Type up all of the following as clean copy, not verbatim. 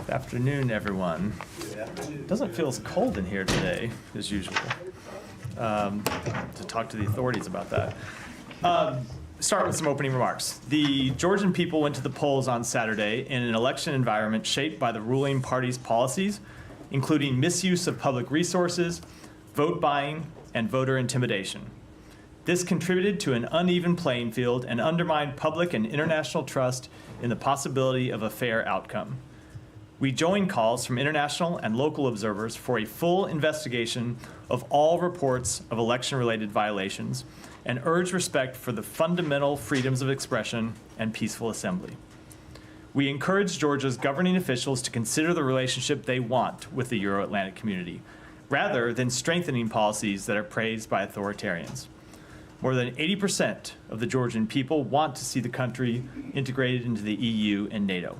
Good afternoon, everyone. It doesn't feel as cold in here today as usual. To talk to the authorities about that. Start with some opening remarks. The Georgian people went to the polls on Saturday in an election environment shaped by the ruling party's policies, including misuse of public resources, vote buying, and voter intimidation. This contributed to an uneven playing field and undermined public and international trust in the possibility of a fair outcome. We join calls from international and local observers for a full investigation of all reports of election-related violations and urge respect for the fundamental freedoms of expression and peaceful assembly. We encourage Georgia's governing officials to consider the relationship they want with the Euro-Atlantic community, rather than strengthening policies that are praised by authoritarians. More than 80% of the Georgian people want to see the country integrated into the EU and NATO.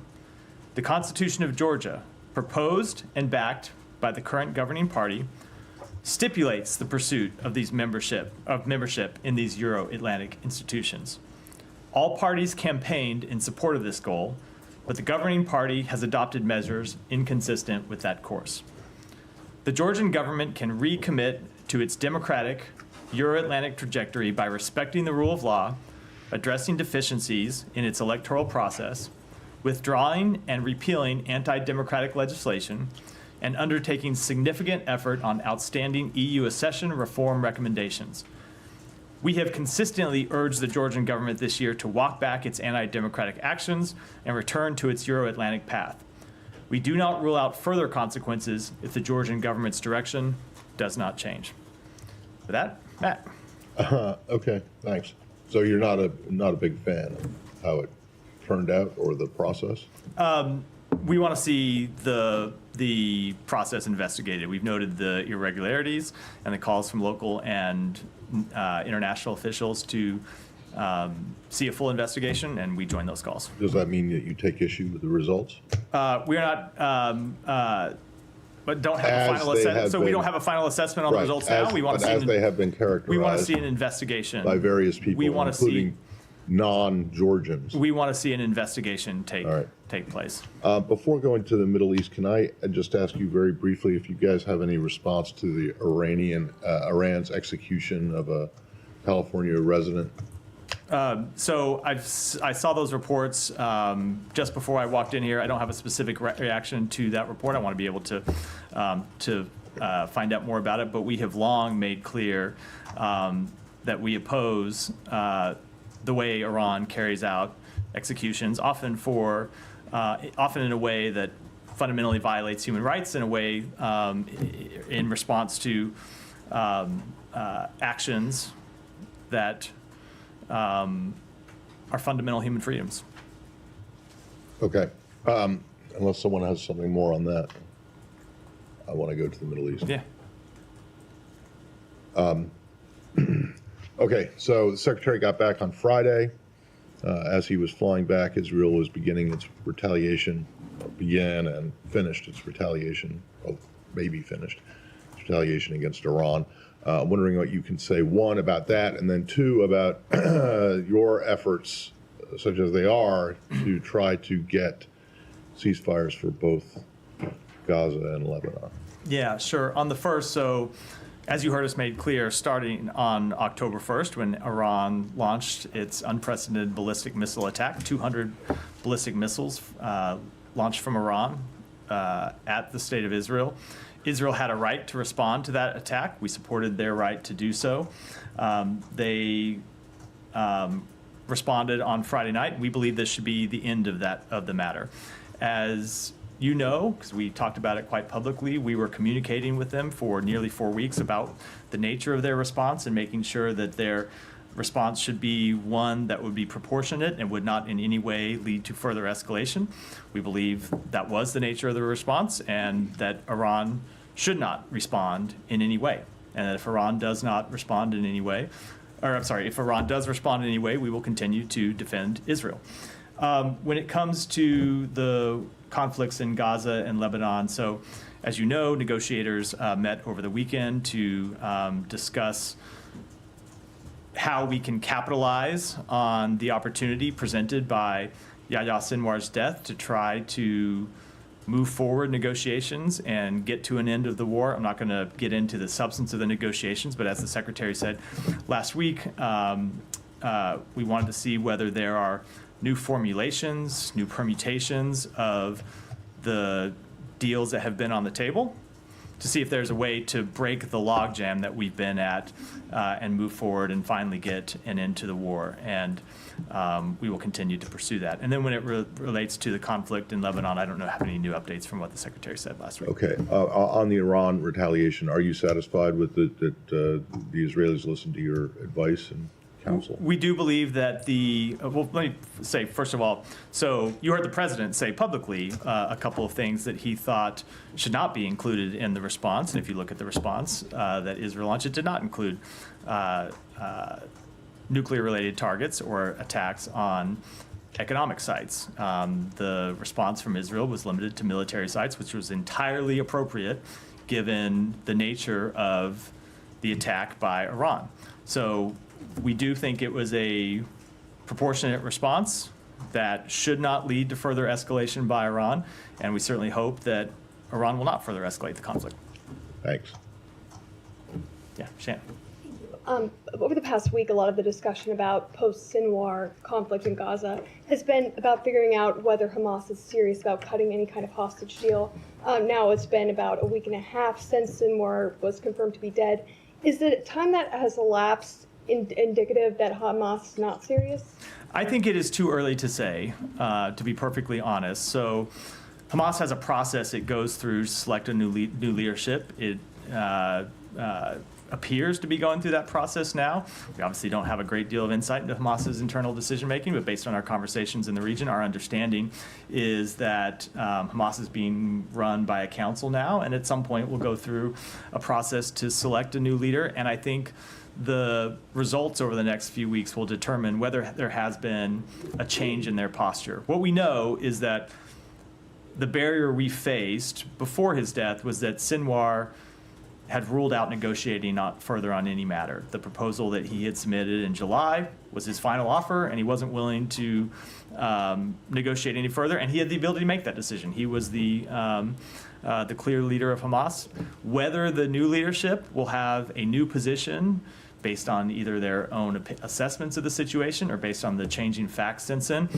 The Constitution of Georgia, proposed and backed by the current governing party, stipulates the pursuit of membership in these Euro-Atlantic institutions. All parties campaigned in support of this goal, but the governing party has adopted measures inconsistent with that course. The Georgian government can recommit to its democratic Euro-Atlantic trajectory by respecting the rule of law, addressing deficiencies in its electoral process, withdrawing and repealing anti-democratic legislation, and undertaking significant effort on outstanding EU accession reform recommendations. We have consistently urged the Georgian government this year to walk back its anti-democratic actions and return to its Euro-Atlantic path. We do not rule out further consequences if the Georgian government's direction does not change. With that, Matt. Okay, thanks. So you're not a big fan of how it turned out or the process? We want to see the process investigated. We've noted the irregularities and the calls from local and international officials to see a full investigation, and we join those calls. Does that mean that you take issue with the results? We are not. But don't have a final assessment. So we don't have a final assessment on the results now. We want to see as they have been characterized. We want to see an investigation by various people, including non-Georgians. We want to see an investigation take place. Before going to the Middle East, can I just ask you very briefly if you guys have any response to the Iran's execution of a California resident? So I saw those reports just before I walked in here. I don't have a specific reaction to that report. I want to be able to find out more about it. But we have long made clear that we oppose the way Iran carries out executions, often in a way that fundamentally violates human rights, in a way in response to actions that are fundamental human freedoms. Okay. Unless someone has something more on that, I want to go to the Middle East. Yeah. Okay, so the Secretary got back on Friday. As he was flying back, Israel was beginning its retaliation, began and finished its retaliation, well, maybe finished its retaliation against Iran. I'm wondering what you can say, one, about that, and then two, about your efforts, such as they are, to try to get ceasefires for both Gaza and Lebanon. Yeah, sure. On the first, so as you heard us made clear, starting on October 1st, when Iran launched its unprecedented ballistic missile attack, 200 ballistic missiles launched from Iran at the state of Israel. Israel had a right to respond to that attack. We supported their right to do so. They responded on Friday night. We believe this should be the end of the matter. As you know, because we talked about it quite publicly, we were communicating with them for nearly 4 weeks about the nature of their response and making sure that their response should be one that would be proportionate and would not in any way lead to further escalation. We believe that was the nature of the response, and that Iran should not respond in any way. And that if Iran does not respond in any way, if Iran does respond in any way, we will continue to defend Israel. When it comes to the conflicts in Gaza and Lebanon, so as you know, negotiators met over the weekend to discuss how we can capitalize on the opportunity presented by Yahya Sinwar's death to try to move forward negotiations and get to an end of the war. I'm not going to get into the substance of the negotiations, but as the Secretary said last week, we wanted to see whether there are new formulations, new permutations of the deals that have been on the table, to see if there's a way to break the logjam that we've been at and move forward and finally get an end to the war. And we will continue to pursue that. And then when it relates to the conflict in Lebanon, I don't have any new updates from what the Secretary said last week. Okay. On the Iran retaliation, are you satisfied with that the Israelis listened to your advice and counsel? We do believe that well, let me say, first of all, so you heard the president say publicly a couple of things that he thought should not be included in the response. And if you look at the response that Israel launched, it did not include nuclear-related targets or attacks on economic sites. The response from Israel was limited to military sites, which was entirely appropriate given the nature of the attack by Iran. So we do think it was a proportionate response that should not lead to further escalation by Iran, and we certainly hope that Iran will not further escalate the conflict. Thanks. Yeah, Shannon. Over the past week, a lot of the discussion about post-Sinwar conflict in Gaza has been about figuring out whether Hamas is serious about cutting any kind of hostage deal. Now it's been about a week and a half since Sinwar was confirmed to be dead. Is the time that has elapsed indicative that Hamas is not serious? I think it is too early to say, to be perfectly honest. So Hamas has a process it goes through to select a new leadership. It appears to be going through that process now. We obviously don't have a great deal of insight into Hamas's internal decision-making, but based on our conversations in the region, our understanding is that Hamas is being run by a council now, and at some point will go through a process to select a new leader. And I think the results over the next few weeks will determine whether there has been a change in their posture. What we know is that the barrier we faced before his death was that Sinwar had ruled out negotiating not further on any matter. The proposal that he had submitted in July was his final offer, and he wasn't willing to negotiate any further, and he had the ability to make that decision. He was the clear leader of Hamas. Whether the new leadership will have a new position based on either their own assessments of the situation or based on the changing facts since then,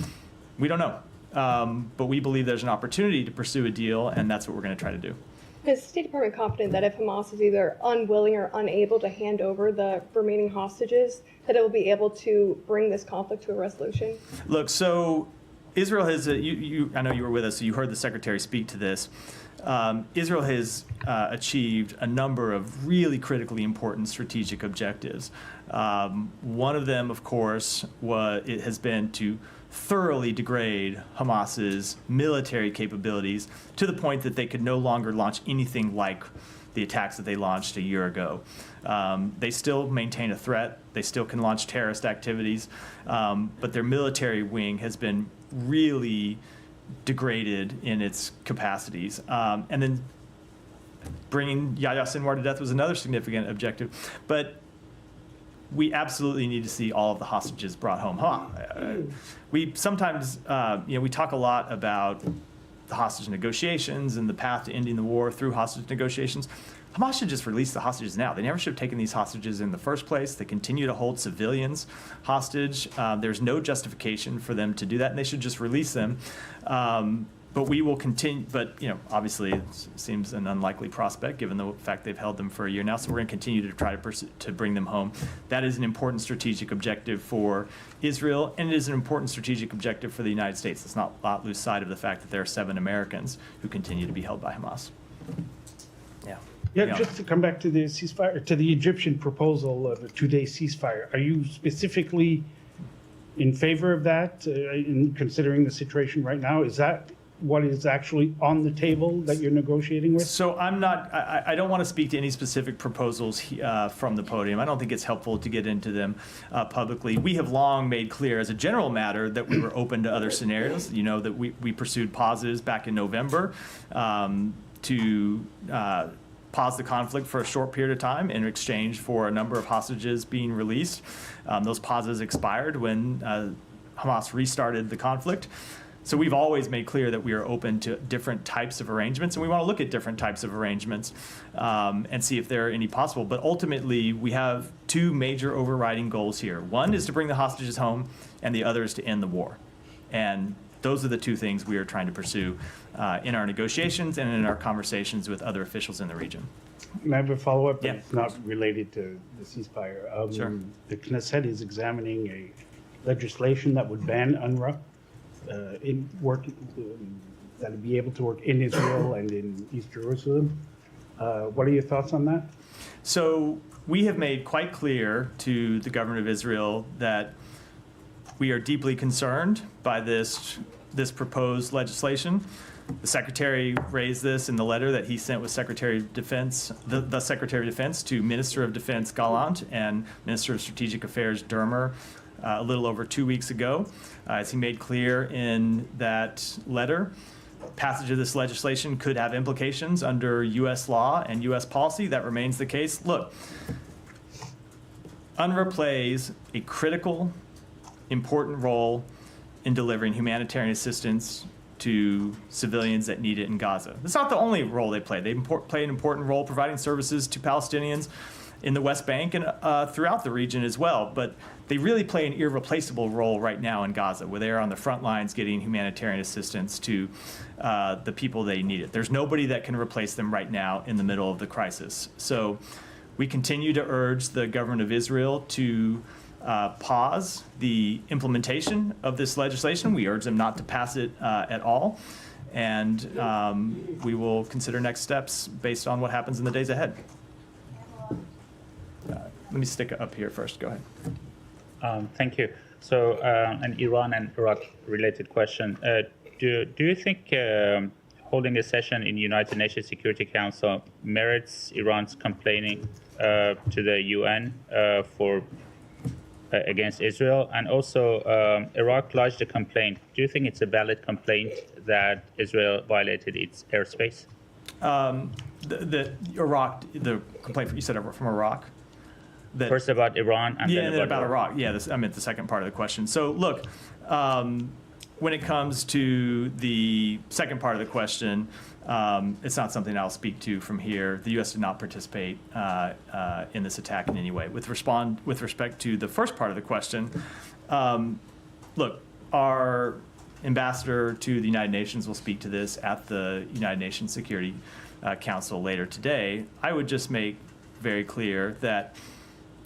we don't know. But we believe there's an opportunity to pursue a deal, and that's what we're going to try to do. Is the State Department confident that if Hamas is either unwilling or unable to hand over the remaining hostages, that it will be able to bring this conflict to a resolution? Look, so Israel has, I know you were with us, so you heard the Secretary speak to this. Israel has achieved a number of really critically important strategic objectives. One of them, of course, has been to thoroughly degrade Hamas's military capabilities to the point that they could no longer launch anything like the attacks that they launched a year ago. They still maintain a threat. They still can launch terrorist activities, but their military wing has been really degraded in its capacities. And then bringing Yahya Sinwar to death was another significant objective. But we absolutely need to see all of the hostages brought home. We sometimes, we talk a lot about the hostage negotiations and the path to ending the war through hostage negotiations. Hamas should just release the hostages now. They never should have taken these hostages in the first place. They continue to hold civilians hostage. There's no justification for them to do that, and they should just release them. But we will continue, but obviously it seems an unlikely prospect given the fact they've held them for a year now, so we're going to continue to try to bring them home. That is an important strategic objective for Israel, and it is an important strategic objective for the United States. Let's not lose sight of the fact that there are 7 Americans who continue to be held by Hamas. Yeah, just to come back to the ceasefire, to the Egyptian proposal of a 2-day ceasefire, are you specifically in favor of that, in considering the situation right now? Is that what is actually on the table that you're negotiating with? So I don't want to speak to any specific proposals from the podium. I don't think it's helpful to get into them publicly. We have long made clear as a general matter that we were open to other scenarios. You know, that we pursued pauses back in November to pause the conflict for a short period of time in exchange for a number of hostages being released. Those pauses expired when Hamas restarted the conflict. So we've always made clear that we are open to different types of arrangements, and we want to look at different types of arrangements and see if there are any possible. But ultimately, we have two major overriding goals here. One is to bring the hostages home, and the other is to end the war. And those are the two things we are trying to pursue in our negotiations and in our conversations with other officials in the region. And I have a follow-up, but Yeah. it's not related to the ceasefire. Sure. The Knesset is examining a legislation that would ban UNRWA in work, that would be able to work in Israel and in East Jerusalem. What are your thoughts on that? So we have made quite clear to the government of Israel that we are deeply concerned by this proposed legislation. The Secretary raised this in the letter that he sent with Secretary of Defense, the Secretary of Defense to Minister of Defense Gallant and Minister of Strategic Affairs Dermer a little over 2 weeks ago. As he made clear in that letter, passage of this legislation could have implications under U.S. law and U.S. policy. That remains the case. Look, UNRWA plays a critical, important role in delivering humanitarian assistance to civilians that need it in Gaza. That's not the only role they play. They play an important role providing services to Palestinians in the West Bank and throughout the region as well. But they really play an irreplaceable role right now in Gaza, where they are on the front lines getting humanitarian assistance to the people they need it. There's nobody that can replace them right now in the middle of the crisis. So we continue to urge the government of Israel to pause the implementation of this legislation. We urge them not to pass it at all. And we will consider next steps based on what happens in the days ahead. Let me stick it up here first. Go ahead. Thank you. So an Iran and Iraq related question. Do you think holding a session in United Nations Security Council merits Iran's complaining to the UN for against Israel? And also Iraq lodged a complaint. Do you think it's a valid complaint that Israel violated its airspace? The complaint you said from Iraq? First about Iran and then then about Iraq. Yeah, I meant the second part of the question. So look, when it comes to the second part of the question, it's not something I'll speak to from here. The U.S. did not participate in this attack in any way. With respect to the first part of the question, look, our ambassador to the United Nations will speak to this at the United Nations Security Council later today. I would just make very clear that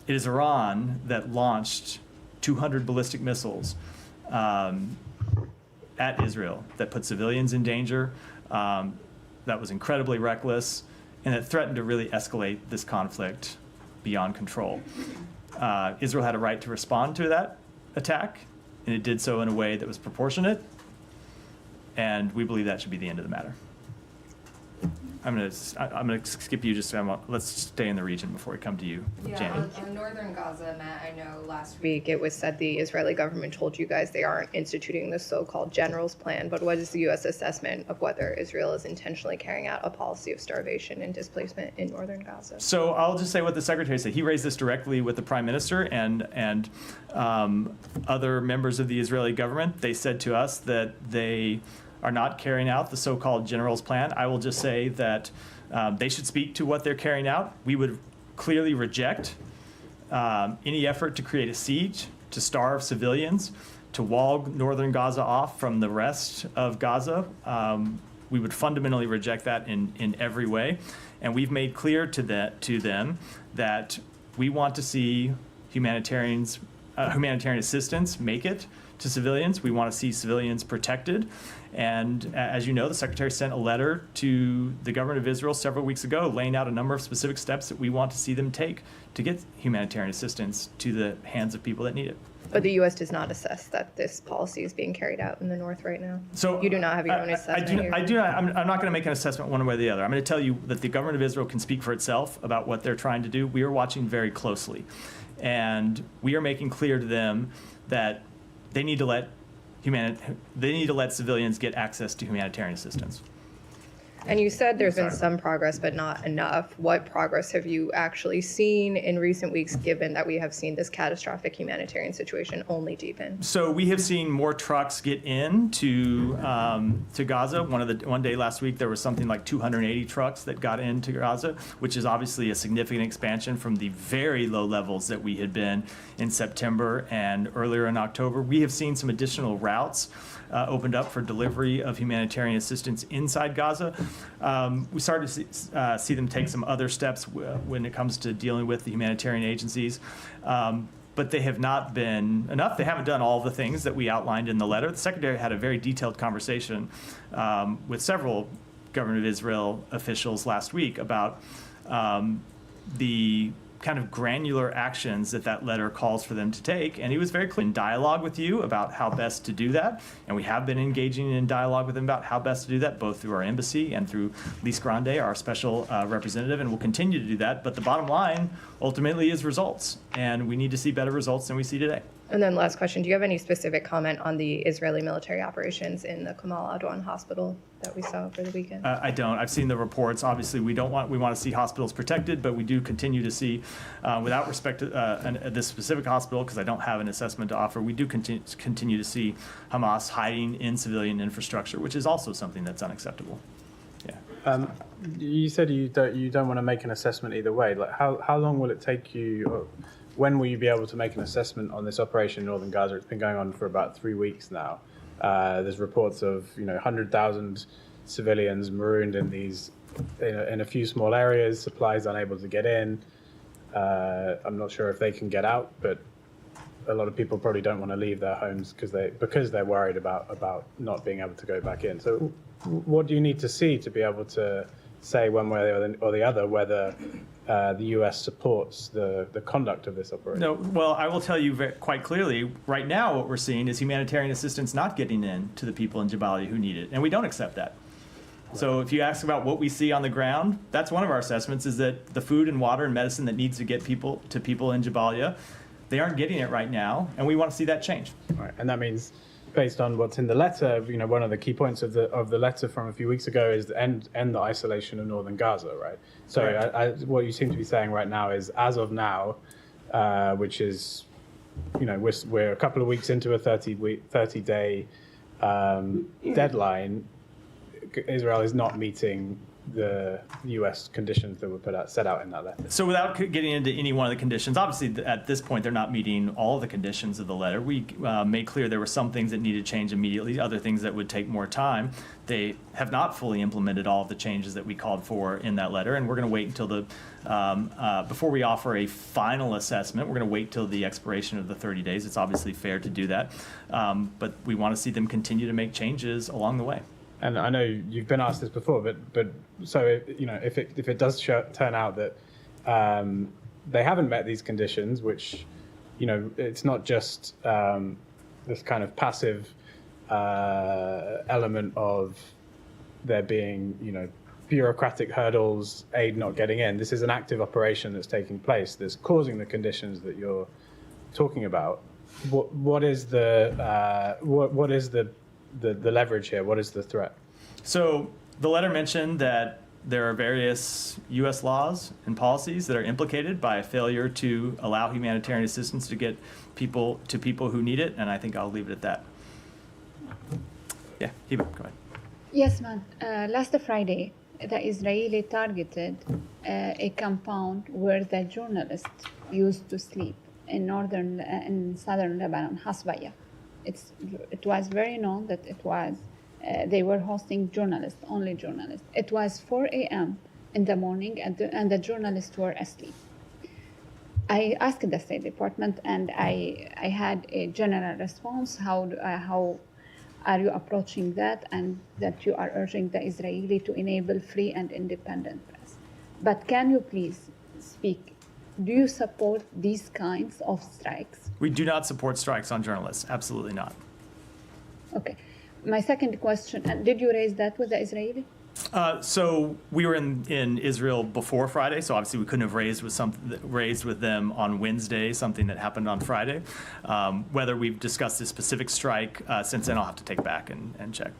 it is Iran that launched 200 ballistic missiles at Israel that put civilians in danger, that was incredibly reckless, and that threatened to really escalate this conflict beyond control. Israel had a right to respond to that attack, and it did so in a way that was proportionate, and we believe that should be the end of the matter. I'm gonna skip you. Let's stay in the region before we come to you, Yeah, Jamie. on Northern Gaza, Matt, I know last week it was said the Israeli government told you guys they aren't instituting the so-called general's plan, but what is the U.S. assessment of whether Israel is intentionally carrying out a policy of starvation and displacement in Northern Gaza? So I'll just say what the secretary said. He raised this directly with the prime minister and other members of the Israeli government. They said to us that they are not carrying out the so-called general's plan. I will just say that they should speak to what they're carrying out. We would clearly reject any effort to create a siege, to starve civilians, to wall Northern Gaza off from the rest of Gaza. We would fundamentally reject that in every way. And we've made clear to them that we want to see humanitarian assistance make it to civilians. We want to see civilians protected. And as you know, the Secretary sent a letter to the government of Israel several weeks ago laying out a number of specific steps that we want to see them take to get humanitarian assistance to the hands of people that need it. But the U.S. does not assess that this policy is being carried out in the north right now. So you do not have your own assessment. I'm not going to make an assessment one way or the other. I'm going to tell you that the government of Israel can speak for itself about what they're trying to do. We are watching very closely. And we are making clear to them that they need to let civilians get access to humanitarian assistance. And you said there's been some progress, but not enough. What progress have you actually seen in recent weeks, given that we have seen this catastrophic humanitarian situation only deepen? So we have seen more trucks get in to Gaza. One day last week, there was something like 280 trucks that got into Gaza, which is obviously a significant expansion from the very low levels that we had been in September and earlier in October. We have seen some additional routes opened up for delivery of humanitarian assistance inside Gaza. We started to see them take some other steps when it comes to dealing with the humanitarian agencies. But they have not been enough. They haven't done all the things that we outlined in the letter. The Secretary had a very detailed conversation with several Government of Israel officials last week about the kind of granular actions that letter calls for them to take. And he was very clear in dialogue with you about how best to do that. And we have been engaging in dialogue with him about how best to do that, both through our embassy and through Lise Grande, our special representative, and we'll continue to do that. But the bottom line ultimately is results. And we need to see better results than we see today. And then last question, do you have any specific comment on the Israeli military operations in the Kamal Adwan hospital that we saw over the weekend? I don't. I've seen the reports. Obviously, we want to see hospitals protected, but we do continue to see, without respect to this specific hospital, because I don't have an assessment to offer, we do continue to see Hamas hiding in civilian infrastructure, which is also something that's unacceptable. Yeah. You said you don't want to make an assessment either way. Like, how long will it take you? Or when will you be able to make an assessment on this operation in Northern Gaza? It's been going on for about 3 weeks now. There's reports of 100,000 civilians marooned in these in a few small areas, supplies unable to get in. I'm not sure if they can get out, but a lot of people probably don't want to leave their homes because they're worried about not being able to go back in. So what do you need to see to be able to say one way or the other whether the U.S. supports the conduct of this operation? No, well, I will tell you quite clearly, right now what we're seeing is humanitarian assistance not getting in to the people in Jabalia who need it, and we don't accept that. So if you ask about what we see on the ground, that's one of our assessments, is that the food and water and medicine that needs to get people in Jabalia, they aren't getting it right now, and we want to see that change. Right, and that means, based on what's in the letter, one of the key points of the letter from a few weeks ago is to end the isolation of Northern Gaza, right? So what you seem to be saying right now is, as of now, which is, we're a couple of weeks into a 30-day deadline, Israel is not meeting the U.S. conditions that were set out in that letter. So without getting into any one of the conditions, obviously at this point they're not meeting all of the conditions of the letter. We made clear there were some things that needed to change immediately, other things that would take more time. They have not fully implemented all of the changes that we called for in that letter, and we're going to wait until before we offer a final assessment, we're going to wait till the expiration of the 30 days. It's obviously fair to do that, but we want to see them continue to make changes along the way. And I know you've been asked this before, but so if it does turn out that they haven't met these conditions, which it's not just this kind of passive element of there being bureaucratic hurdles, aid not getting in. This is an active operation that's taking place that's causing the conditions that you're talking about. What is the leverage here? What is the threat? So the letter mentioned that there are various U.S. laws and policies that are implicated by a failure to allow humanitarian assistance to get people who need it, and I think I'll leave it at that. Yeah, Hiba, go ahead. Yes, ma'am. Last Friday, the Israeli targeted a compound where the journalists used to sleep in southern Lebanon, Hasbaya. It was very known that they were hosting only journalists. It was 4 a.m. in the morning, and the journalists were asleep. I asked the State Department, and I had a general response. How are you approaching that, and that you are urging the Israeli to enable free and independent press? But can you please speak? Do you support these kinds of strikes? We do not support strikes on journalists. Absolutely not. Okay. My second question, and did you raise that with the Israeli? So we were in Israel before Friday, so obviously we couldn't have raised with them on Wednesday, something that happened on Friday. Whether we've discussed this specific strike since then, I'll have to take back and check.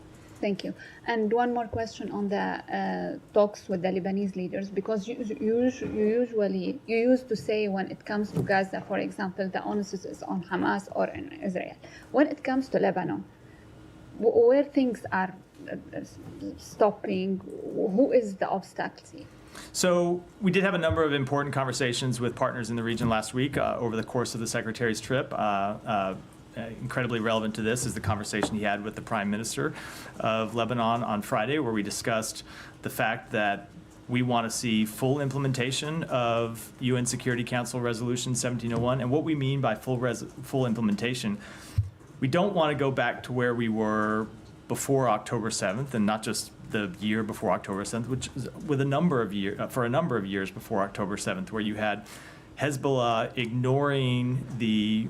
Thank you. And one more question on the talks with the Lebanese leaders, because you used to say when it comes to Gaza, for example, the onus is on Hamas or in Israel. When it comes to Lebanon, where things are stopping, who is the obstacle? So we did have a number of important conversations with partners in the region last week over the course of the Secretary's trip. Incredibly relevant to this is the conversation he had with the Prime Minister of Lebanon on Friday, where we discussed the fact that we want to see full implementation of UN Security Council Resolution 1701. And what we mean by full implementation, we don't want to go back to where we were before October 7th, and not just the year before October 7th, which is with a number of years before October 7th, where you had Hezbollah ignoring the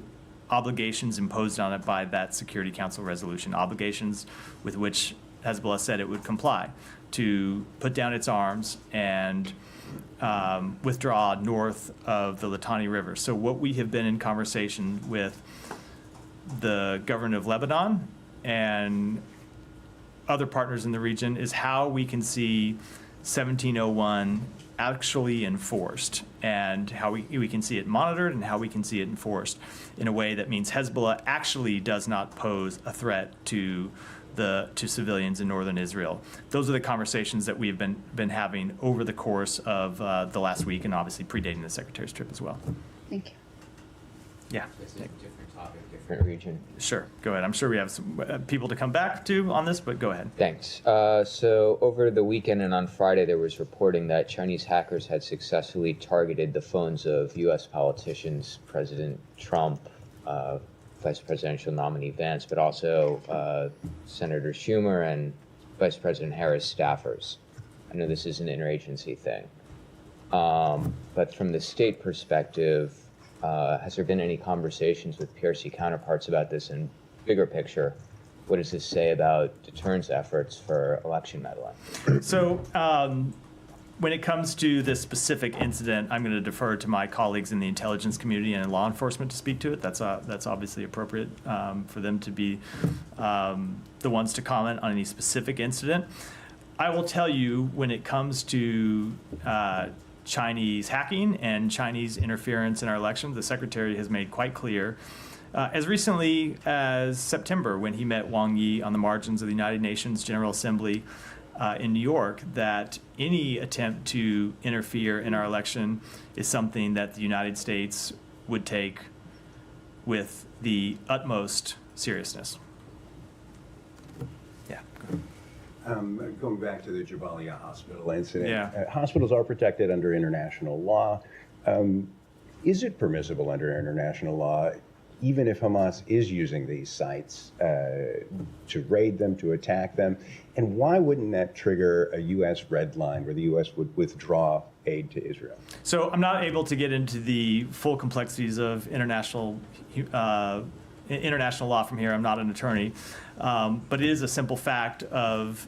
obligations imposed on it by that Security Council resolution, obligations with which Hezbollah said it would comply, to put down its arms and withdraw north of the Litani River. So what we have been in conversation with the government of Lebanon and other partners in the region is how we can see 1701 actually enforced, and how we can see it monitored and how we can see it enforced in a way that means Hezbollah actually does not pose a threat to civilians in northern Israel. Those are the conversations that we've been having over the course of the last week, and obviously predating the Secretary's trip as well. Thank you. Yeah. It's a different topic, different region. Sure, go ahead. I'm sure we have some people to come back to on this, but go ahead. Thanks. So over the weekend and on Friday, there was reporting that Chinese hackers had successfully targeted the phones of U.S. politicians, President Trump, Vice Presidential nominee Vance, but also Senator Schumer and Vice President Harris staffers. I know this is an interagency thing. But from the state perspective, has there been any conversations with PRC counterparts about this? And bigger picture, what does this say about deterrence efforts for election meddling? So when it comes to this specific incident, I'm going to defer to my colleagues in the intelligence community and in law enforcement to speak to it. That's obviously appropriate for them to be the ones to comment on any specific incident. I will tell you, when it comes to Chinese hacking and Chinese interference in our elections, the Secretary has made quite clear, as recently as September, when he met Wang Yi on the margins of the United Nations General Assembly in New York, that any attempt to interfere in our election is something that the United States would take with the utmost seriousness. Yeah. Going back to the Jabalia Hospital incident, Yeah. Hospitals are protected under international law. Is it permissible under international law, even if Hamas is using these sites to raid them, to attack them? And why wouldn't that trigger a U.S. red line where the U.S. would withdraw aid to Israel? So I'm not able to get into the full complexities of international law from here. I'm not an attorney. But it is a simple fact of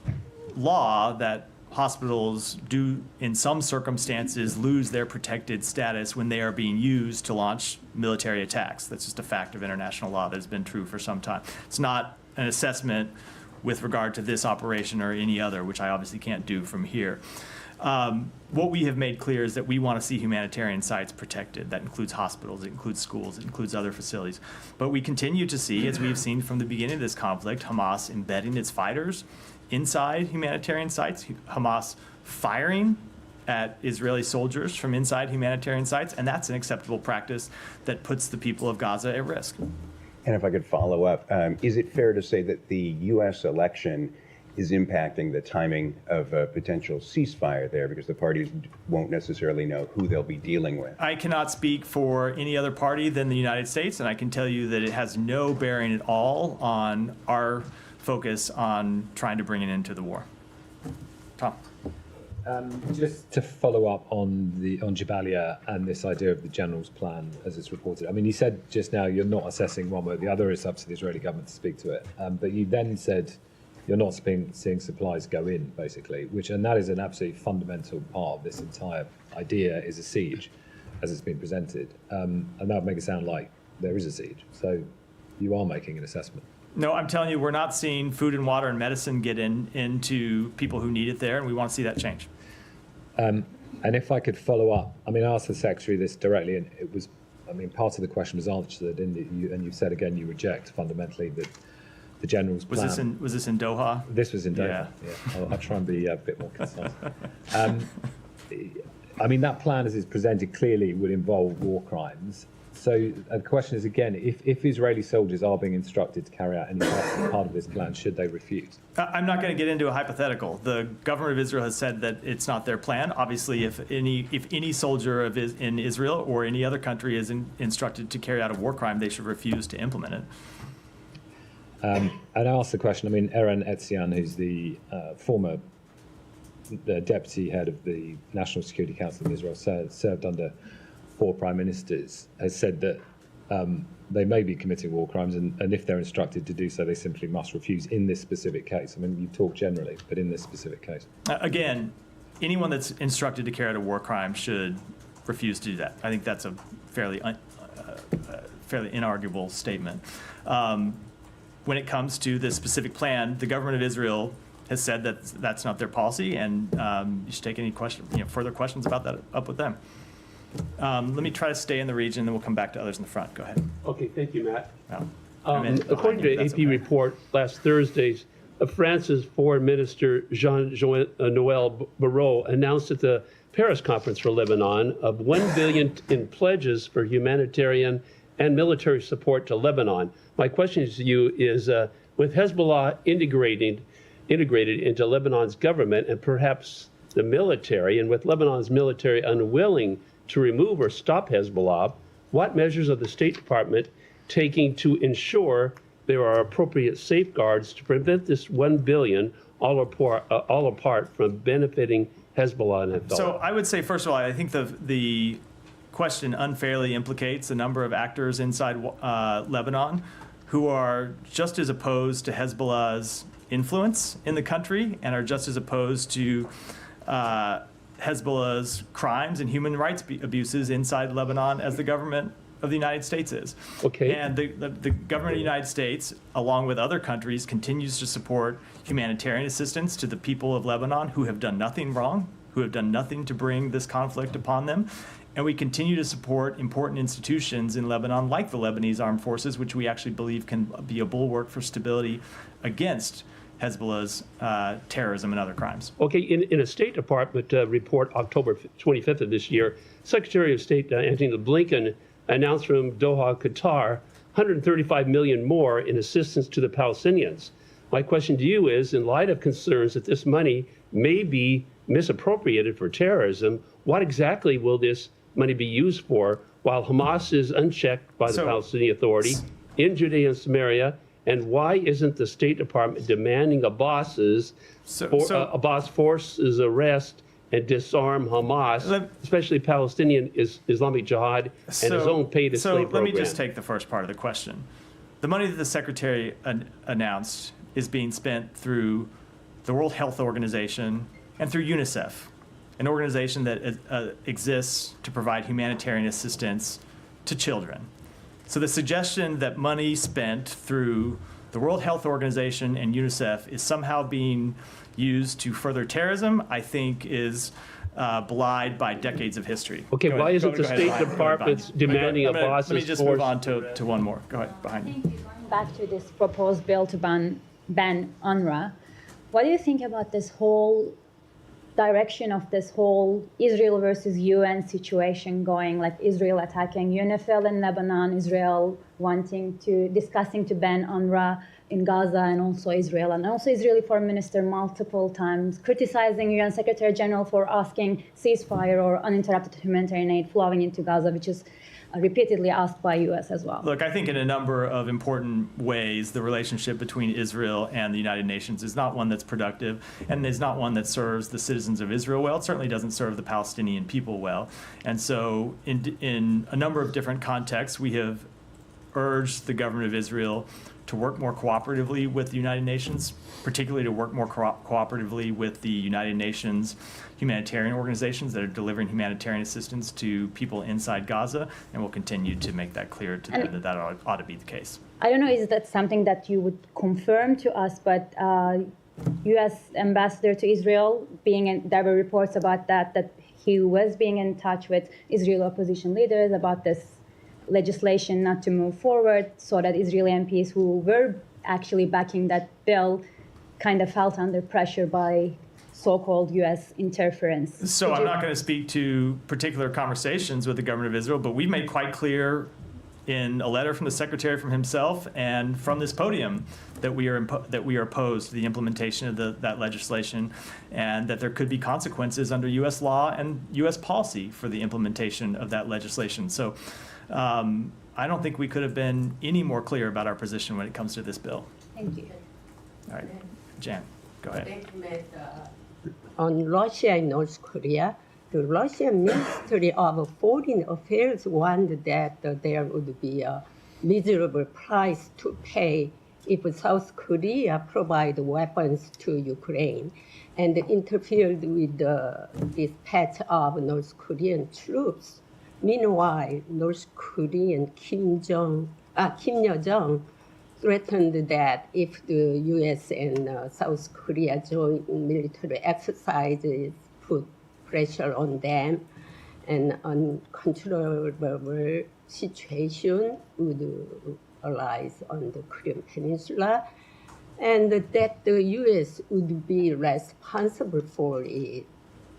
law that hospitals do, in some circumstances, lose their protected status when they are being used to launch military attacks. That's just a fact of international law that has been true for some time. It's not an assessment with regard to this operation or any other, which I obviously can't do from here. What we have made clear is that we want to see humanitarian sites protected. That includes hospitals, it includes schools, it includes other facilities. But we continue to see, as we've seen from the beginning of this conflict, Hamas embedding its fighters inside humanitarian sites, Hamas firing at Israeli soldiers from inside humanitarian sites, and that's an acceptable practice that puts the people of Gaza at risk. And if I could follow up, is it fair to say that the U.S. election is impacting the timing of a potential ceasefire there, because the parties won't necessarily know who they'll be dealing with? I cannot speak for any other party than the United States, and I can tell you that it has no bearing at all on our focus on trying to bring an end to the war. Tom. Just to follow up on Jabalia and this idea of the general's plan as it's reported. I mean, you said just now you're not assessing one way or the other. It's up to the Israeli government to speak to it. But you then said you're not seeing supplies go in, basically, and that is an absolutely fundamental part of this entire idea, is a siege, as it's been presented. And that would make it sound like there is a siege. So you are making an assessment. No, I'm telling you, we're not seeing food and water and medicine get into people who need it there, and we want to see that change. And if I could follow up, I mean, I asked the Secretary this directly, and it was, I mean, part of the question was answered, and you said again you reject fundamentally the General's plan. Was this in Doha? This was in Doha, yeah. I'll try and be a bit more concise. I mean, that plan as it's presented clearly would involve war crimes. So the question is, again, if Israeli soldiers are being instructed to carry out any part of this plan, should they refuse? I'm not going to get into a hypothetical. The government of Israel has said that it's not their plan. Obviously, if any soldier in Israel or any other country is instructed to carry out a war crime, they should refuse to implement it. And I asked the question, I mean, Eren Etzian, who's the former deputy head of the National Security Council in Israel, served under 4 prime ministers, has said that they may be committing war crimes, and if they're instructed to do so, they simply must refuse in this specific case. I mean, you talk generally, but in this specific case. Again, anyone that's instructed to carry out a war crime should refuse to do that. I think that's a fairly inarguable statement. When it comes to this specific plan, the government of Israel has said that that's not their policy, and you should take any further questions about that up with them. Let me try to stay in the region, then we'll come back to others in the front. Go ahead. Okay, thank you, Matt. Behind According to you, an that's AP okay. report last Thursday, France's Foreign Minister Jean-Noël Barrot announced at the Paris conference for Lebanon of $1 billion in pledges for humanitarian and military support to Lebanon. My question to you is, with Hezbollah integrated into Lebanon's government and perhaps the military, and with Lebanon's military unwilling to remove or stop Hezbollah, what measures are the State Department taking to ensure there are appropriate safeguards to prevent this $1 billion all apart from benefiting Hezbollah and Hezbollah? So I would say, first of all, I think the question unfairly implicates a number of actors inside Lebanon who are just as opposed to Hezbollah's influence in the country and are just as opposed to Hezbollah's crimes and human rights abuses inside Lebanon as the government of the United States is. Okay. And the government of the United States, along with other countries, continues to support humanitarian assistance to the people of Lebanon who have done nothing wrong, who have done nothing to bring this conflict upon them. And we continue to support important institutions in Lebanon, like the Lebanese Armed Forces, which we actually believe can be a bulwark for stability against Hezbollah's terrorism and other crimes. Okay, in a State Department report, October 25th of this year, Secretary of State Antony Blinken announced from Doha, Qatar, $135 million more in assistance to the Palestinians. My question to you is, in light of concerns that this money may be misappropriated for terrorism, what exactly will this money be used for while Hamas is unchecked by the Palestinian Authority in Judea and Samaria? And why isn't the State Department demanding Abbas forces arrest and disarm Hamas, especially Palestinian Islamic Jihad and his own pay-to-slave program? So let me just take the first part of the question. The money that the Secretary announced is being spent through the World Health Organization and through UNICEF, an organization that exists to provide humanitarian assistance to children. So the suggestion that money spent through the World Health Organization and UNICEF is somehow being used to further terrorism, I think is belied by decades of history. Okay, why isn't the State Department demanding Abbas's force? Let me just move on to one more. Go ahead, behind you. Going back to this proposed bill to ban UNRWA, what do you think about this whole direction of this whole Israel versus UN situation going, like Israel attacking UNIFIL in Lebanon, Israel discussing to ban UNRWA in Gaza, and also Israel, and also Israeli Foreign Minister multiple times criticizing UN Secretary General for asking ceasefire or uninterrupted humanitarian aid flowing into Gaza, which is repeatedly asked by US as well. Look, I think in a number of important ways, the relationship between Israel and the United Nations is not one that's productive and is not one that serves the citizens of Israel well. It certainly doesn't serve the Palestinian people well. And so in a number of different contexts, we have urged the government of Israel to work more cooperatively with the United Nations, particularly to work more cooperatively with the United Nations humanitarian organizations that are delivering humanitarian assistance to people inside Gaza, and we'll continue to make that clear to them that ought to be the case. I don't know, is that something that you would confirm to us, but U.S. ambassador to Israel, there were reports about that he was being in touch with Israeli opposition leaders about this legislation not to move forward, so that Israeli MPs who were actually backing that bill kind of felt under pressure by so-called U.S. interference. So I'm not going to speak to particular conversations with the government of Israel, but we made quite clear in a letter from the secretary from himself and from this podium that we are opposed to the implementation of that legislation, and that there could be consequences under U.S. law and U.S. policy for the implementation of that legislation. So I don't think we could have been any more clear about our position when it comes to this bill. Thank you. All right, Jan, go ahead. Thank you, Matt. On Russia and North Korea, the Russian Ministry of Foreign Affairs warned that there would be a miserable price to pay if South Korea provide weapons to Ukraine and interfered with the dispatch of North Korean troops. Meanwhile, North Korean Kim Yo-jong threatened that if the U.S. and South Korea joint military exercises put pressure on them, an uncontrollable situation would arise on the Korean Peninsula, and that the U.S. would be responsible for it.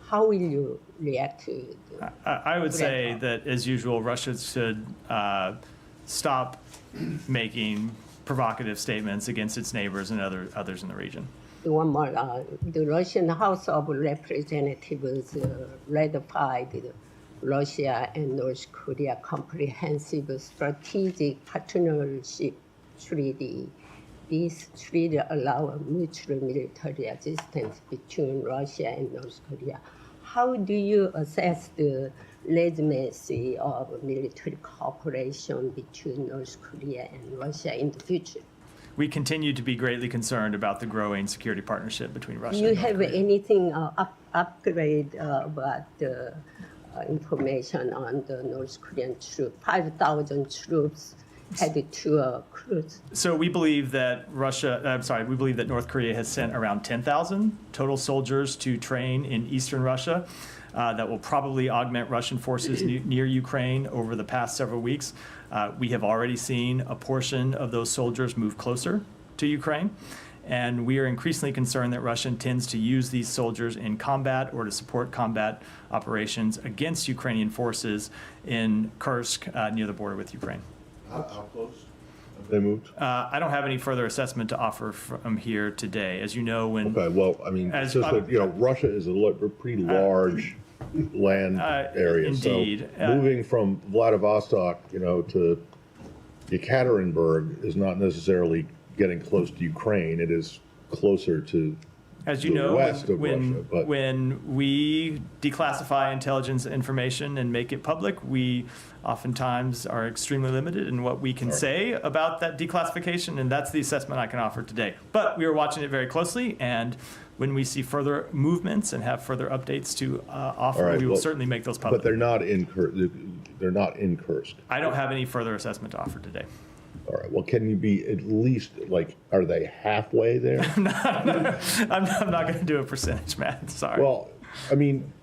How will you react to it? I would say that, as usual, Russia should stop making provocative statements against its neighbors and others in the region. One more, the Russian House of Representatives ratified Russia and North Korea Comprehensive Strategic Partnership Treaty. This treaty allows mutual military assistance between Russia and North Korea. How do you assess the legitimacy of military cooperation between North Korea and Russia in the future? We continue to be greatly concerned about the growing security partnership between Russia Do you and North have Korea. anything upgrade about the information on the North Korean troops? 5,000 troops headed to cruise. So we believe that we believe that North Korea has sent around 10,000 total soldiers to train in eastern Russia. That will probably augment Russian forces near Ukraine over the past several weeks. We have already seen a portion of those soldiers move closer to Ukraine, and we are increasingly concerned that Russia intends to use these soldiers in combat or to support combat operations against Ukrainian forces in Kursk near the border with Ukraine. How close have they moved? I don't have any further assessment to offer from here today. As you know, when Okay, well, I mean, it's just that, Russia is a pretty large land area. Indeed. So moving from Vladivostok, to Yekaterinburg is not necessarily getting close to Ukraine. It is closer to As you the know, west of Russia. But when we declassify intelligence information and make it public, we oftentimes are extremely limited in what we can say about that declassification, and that's the assessment I can offer today. But we are watching it very closely, and when we see further movements and have further updates to offer, we will certainly make those public. But they're not in Kursk. I don't have any further assessment to offer today. All right. Well, can you be at least are they halfway there? I'm not going to do a percentage, Matt. Sorry. Well, I mean,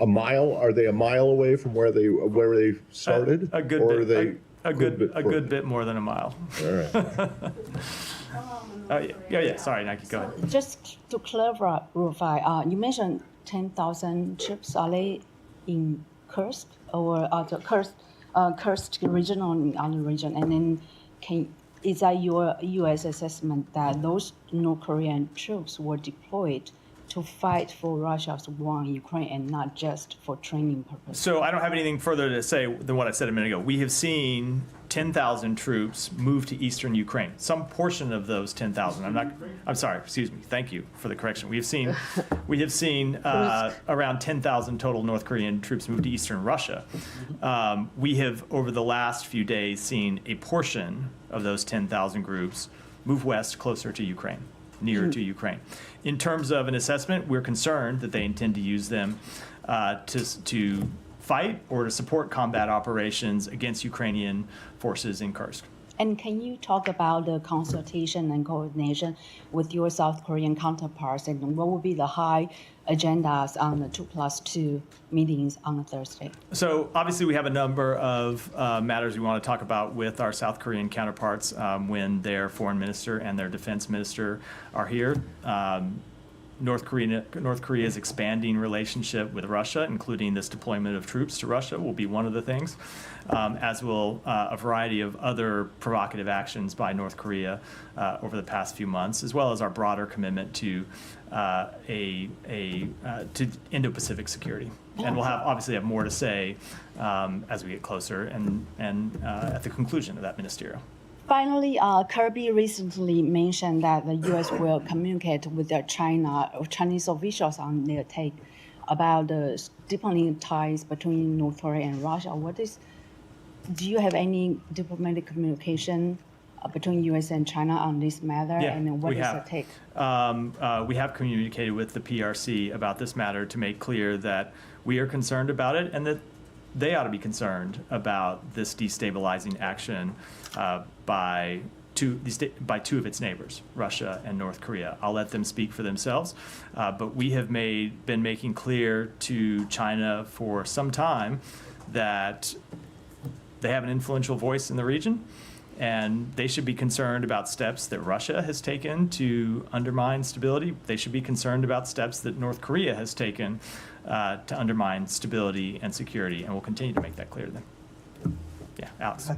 a mile. Are they a mile away from where they started? A good bit more than a mile. All right. Yeah. Sorry, Nike. Go ahead. Just to clarify, you mentioned 10,000 troops. Are they in Kursk or the Kursk region or in other region? And then, is that your U.S. assessment that those North Korean troops were deployed to fight for Russia's war in Ukraine and not just for training purposes? So I don't have anything further to say than what I said a minute ago. We have seen 10,000 troops moved to eastern Ukraine. Some portion of those 10,000. I'm sorry. Excuse me. Thank you for the correction. We have seen around 10,000 total North Korean troops move to eastern Russia. We have over the last few days seen a portion of those 10,000 groups move west, closer to Ukraine, nearer to Ukraine. In terms of an assessment, we're concerned that they intend to use them to fight or to support combat operations against Ukrainian forces in Kursk. And can you talk about the consultation and coordination with your South Korean counterparts, and what will be the high agendas on the 2+2 meetings on Thursday? So obviously we have a number of matters we want to talk about with our South Korean counterparts when their foreign minister and their defense minister are here. North Korea's expanding relationship with Russia, including this deployment of troops to Russia, will be one of the things, as will a variety of other provocative actions by North Korea over the past few months, as well as our broader commitment to to Indo-Pacific security. And we'll obviously have more to say as we get closer and at the conclusion of that ministerial. Finally, Kirby recently mentioned that the U.S. will communicate with the Chinese officials on their take about the deepening ties between North Korea and Russia. Do you have any diplomatic communication between U.S. and China on this matter? Yeah, and what is the take? We have communicated with the PRC about this matter to make clear that we are concerned about it and that they ought to be concerned about this destabilizing action by two of its neighbors, Russia and North Korea. I'll let them speak for themselves, but we have been making clear to China for some time that they have an influential voice in the region, and they should be concerned about steps that Russia has taken to undermine stability. They should be concerned about steps that North Korea has taken to undermine stability and security, and we'll continue to make that clear to them. Yeah, Alex.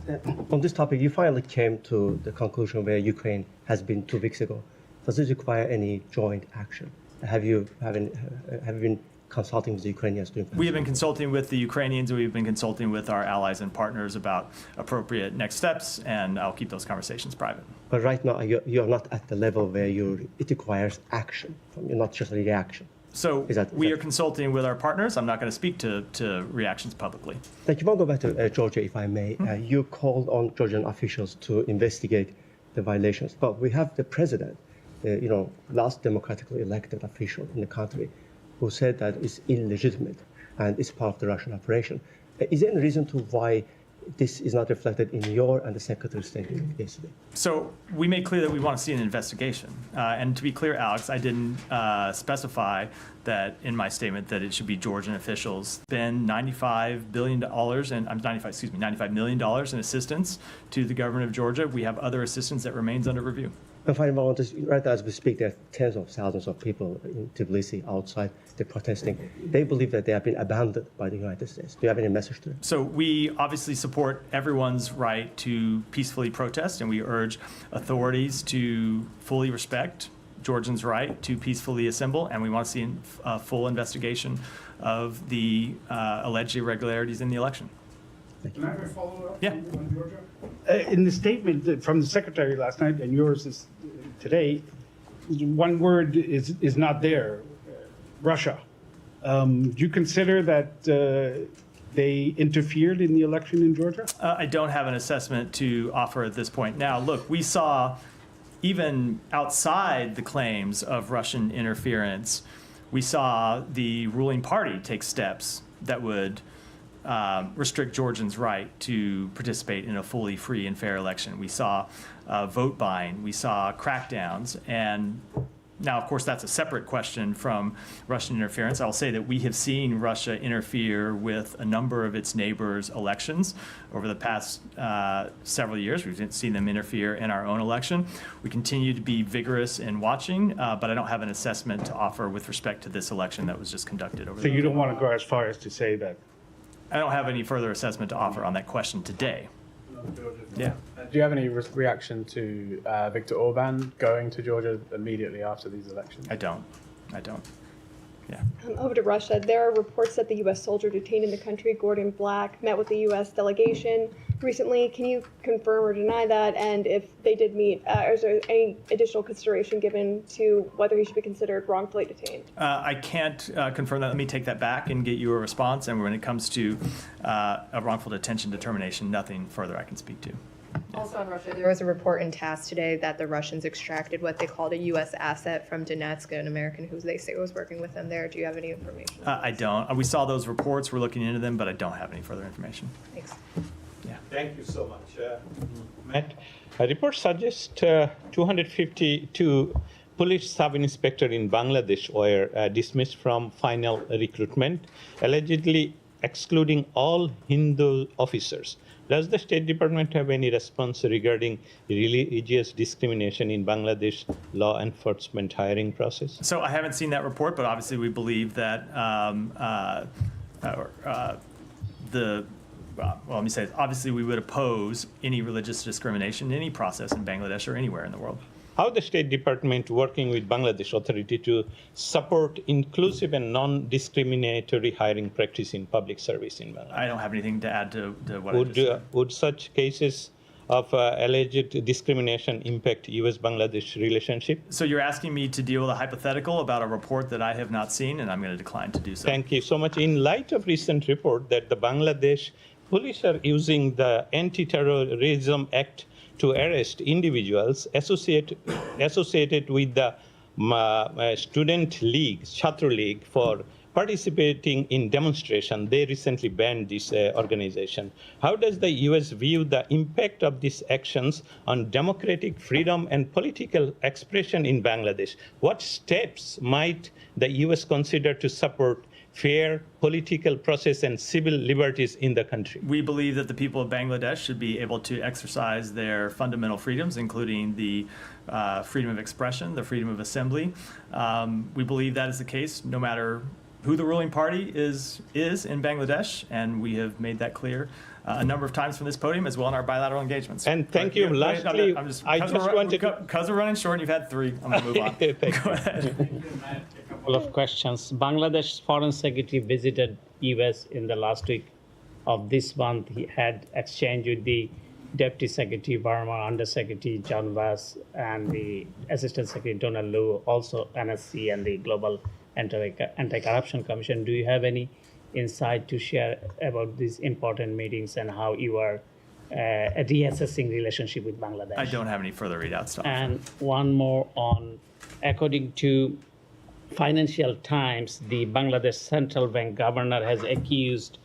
On this topic, you finally came to the conclusion where Ukraine has been 2 weeks ago. Does it require any joint action? Have you been consulting with the Ukrainians? We have been consulting with the Ukrainians, and we've been consulting with our allies and partners about appropriate next steps, and I'll keep those conversations private. But right now, you're not at the level where it requires action from you, not just a reaction. So we are consulting with our partners. I'm not going to speak to reactions publicly. Thank you. I want to go back to Georgia, if I may. You called on Georgian officials to investigate the violations, but we have the president, last democratically elected official in the country, who said that it's illegitimate and it's part of the Russian operation. Is there any reason to why this is not reflected in your and the Secretary's statement yesterday? So we made clear that we want to see an investigation. And to be clear, Alex, I didn't specify that in my statement that it should be Georgian officials. Been $95 million in assistance to the government of Georgia. We have other assistance that remains under review. And finally, right as we speak, there are tens of thousands of people in Tbilisi outside. They're protesting. They believe that they have been abandoned by the United States. Do you have any message to them? So we obviously support everyone's right to peacefully protest, and we urge authorities to fully respect Georgians' right to peacefully assemble, and we want to see a full investigation of the alleged irregularities in the election. Can I have a follow-up Yeah. on Georgia? In the statement from the Secretary last night, and yours is today, one word is not there, Russia. Do you consider that they interfered in the election in Georgia? I don't have an assessment to offer at this point. Now, look, we saw, even outside the claims of Russian interference, we saw the ruling party take steps that would restrict Georgians' right to participate in a fully free and fair election. We saw vote buying, we saw crackdowns, and now, of course, that's a separate question from Russian interference. I'll say that we have seen Russia interfere with a number of its neighbors' elections over the past several years. We've seen them interfere in our own election. We continue to be vigorous in watching, but I don't have an assessment to offer with respect to this election that was just conducted over So there. you don't want to go as far as to say that? I don't have any further assessment to offer on that question today. Yeah. Do you have any reaction to Viktor Orban going to Georgia immediately after these elections? I don't. Yeah. Over to Russia, there are reports that the U.S. soldier detained in the country, Gordon Black, met with the U.S. delegation recently. Can you confirm or deny that? And if they did meet, is there any additional consideration given to whether he should be considered wrongfully detained? I can't confirm that. Let me take that back and get you a response. And when it comes to a wrongful detention determination, nothing further I can speak to. Also on Russia, there was a report in TASS today that the Russians extracted what they called a U.S. asset from Donetsk, an American who they say was working with them there. Do you have any information? I don't. We saw those reports. We're looking into them, but I don't have any further information. Thanks. Yeah. Thank you so much, Matt. A report suggests 252 police sub-inspectors in Bangladesh were dismissed from final recruitment, allegedly excluding all Hindu officers. Does the State Department have any response regarding religious discrimination in Bangladesh law enforcement hiring process? So I haven't seen that report, but obviously we believe that let me say this. Obviously we would oppose any religious discrimination in any process in Bangladesh or anywhere in the world. How the State Department working with Bangladesh Authority to support inclusive and non-discriminatory hiring practice in public service in Bangladesh? I don't have anything to add to what I just said. Would such cases of alleged discrimination impact U.S.-Bangladesh relationship? So you're asking me to deal with a hypothetical about a report that I have not seen, and I'm going to decline to do so. Thank you so much. In light of recent report that the Bangladesh police are using the Anti-Terrorism Act to arrest individuals associated with the student league, Chhatra League, for participating in demonstration. They recently banned this organization. How does the U.S. view the impact of these actions on democratic freedom and political expression in Bangladesh? What steps might the U.S. consider to support fair political process and civil liberties in the country? We believe that the people of Bangladesh should be able to exercise their fundamental freedoms, including the freedom of expression, the freedom of assembly. We believe that is the case no matter who the ruling party is in Bangladesh, and we have made that clear a number of times from this podium as well in our bilateral engagements. And thank you. Lastly, because we're running short and you've had three, I'm going to move on. Go ahead. A couple of questions. Bangladesh's foreign secretary visited U.S. in the last week of this month. He had exchange with the Deputy Secretary Verma, Under Secretary John Vass, and the Assistant Secretary Donald Lu, also NSC and the Global Anti-Corruption Commission. Do you have any insight to share about these important meetings and how you are reassessing relationship with Bangladesh? I don't have any further readouts to offer. And one more on, according to Financial Times, the Bangladesh Central Bank governor has accused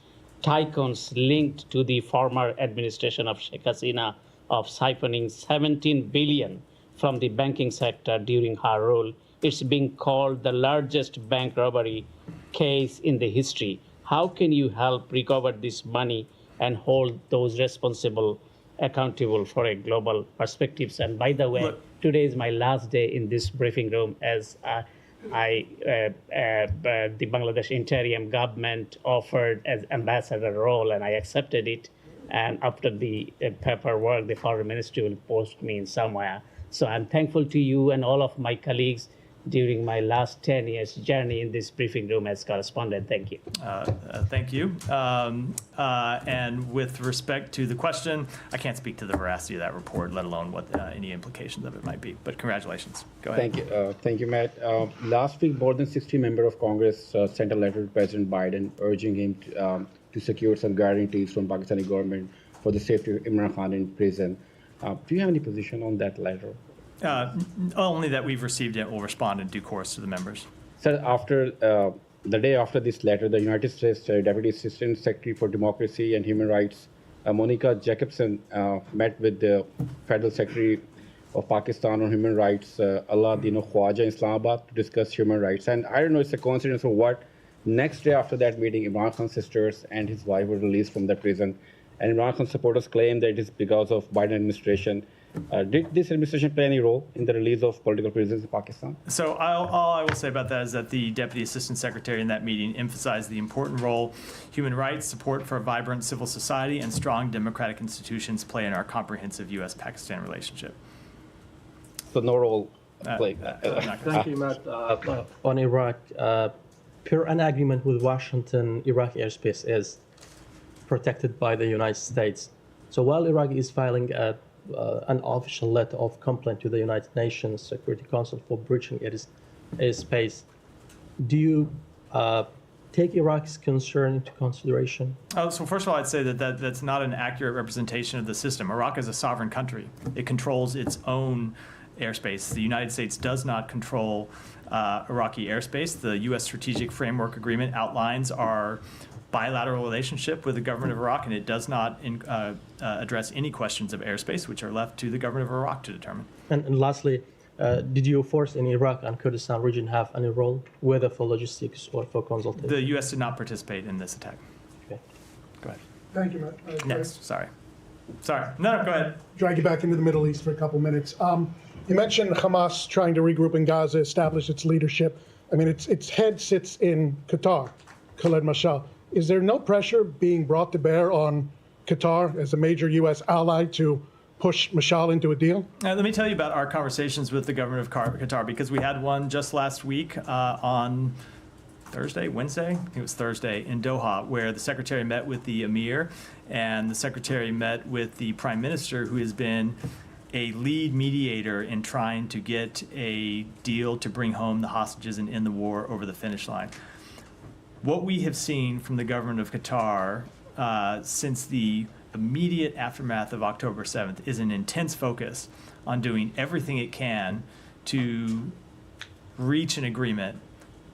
tycoons linked to the former administration of Sheikh Hasina of siphoning 17 billion from the banking sector during her rule. It's being called the largest bank robbery case in the history. How can you help recover this money and hold those responsible accountable for a global perspectives? And by the way, today is my last day in this briefing room as the Bangladesh interim government offered as ambassador role, and I accepted it. And after the paperwork, the foreign ministry will post me in somewhere. So I'm thankful to you and all of my colleagues during my last 10 years journey in this briefing room as correspondent. Thank you. Thank you. And with respect to the question, I can't speak to the veracity of that report, let alone what any implications of it might be. But congratulations. Go ahead. Thank you. Thank you, Matt. Last week, more than 60 members of Congress sent a letter to President Biden urging him to secure some guarantees from Pakistani government for the safety of Imran Khan in prison. Do you have any position on that letter? Only that we've received it. We'll respond in due course to the members. Sir, after the day after this letter, the United States Deputy Assistant Secretary for Democracy and Human Rights, Monica Jacobson, met with the Federal Secretary of Pakistan on Human Rights, Aladdin Khwaja, in Islamabad to discuss human rights. And I don't know, it's a coincidence or what. Next day after that meeting, Imran Khan's sisters and his wife were released from the prison. And Imran Khan's supporters claim that it is because of Biden administration. Did this administration play any role in the release of political prisoners in Pakistan? So all I will say about that is that the Deputy Assistant Secretary in that meeting emphasized the important role human rights, support for a vibrant civil society, and strong democratic institutions play in our comprehensive U.S.-Pakistan relationship. So no role played. Thank you, Matt. On Iraq, per an agreement with Washington, Iraq airspace is protected by the United States. So while Iraq is filing an official letter of complaint to the United Nations Security Council for breaching its airspace, do you take Iraq's concern into consideration? So first of all, I'd say that's not an accurate representation of the system. Iraq is a sovereign country. It controls its own airspace. The United States does not control Iraqi airspace. The U.S. Strategic Framework Agreement outlines our bilateral relationship with the government of Iraq, and it does not address any questions of airspace, which are left to the government of Iraq to determine. And lastly, did your force in Iraq and Kurdistan region have any role, whether for logistics or for consultation? The U.S. did not participate in this attack. Okay. Go ahead. Thank you, Matt. Next, sorry. No, go ahead. Drag you back into the Middle East for a couple minutes. You mentioned Hamas trying to regroup in Gaza, establish its leadership. I mean, its head sits in Qatar, Khaled Mashal. Is there no pressure being brought to bear on Qatar as a major U.S. ally to push Mashal into a deal? Let me tell you about our conversations with the government of Qatar, because we had one just last week on Wednesday, I think it was Thursday, in Doha, where the secretary met with the emir and the secretary met with the prime minister, who has been a lead mediator in trying to get a deal to bring home the hostages and end the war over the finish line. What we have seen from the government of Qatar since the immediate aftermath of October 7th is an intense focus on doing everything it can to reach an agreement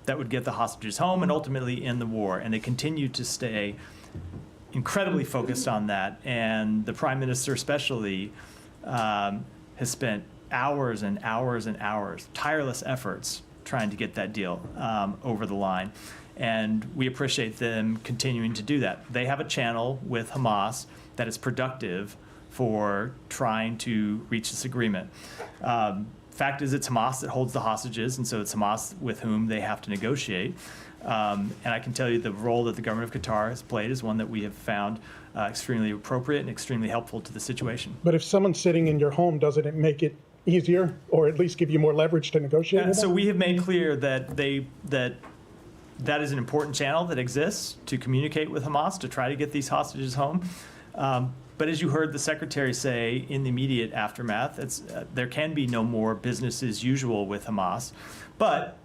that would get the hostages home and ultimately end the war. And they continue to stay incredibly focused on that. And the prime minister especially has spent hours and hours and hours, tireless efforts, trying to get that deal over the line. And we appreciate them continuing to do that. They have a channel with Hamas that is productive for trying to reach this agreement. Fact is, it's Hamas that holds the hostages, and so it's Hamas with whom they have to negotiate. And I can tell you the role that the government of Qatar has played is one that we have found extremely appropriate and extremely helpful to the situation. But if someone's sitting in your home, doesn't it make it easier, or at least give you more leverage to negotiate with them? So we have made clear that that is an important channel that exists to communicate with Hamas to try to get these hostages home. But as you heard the secretary say in the immediate aftermath, there can be no more business as usual with Hamas. But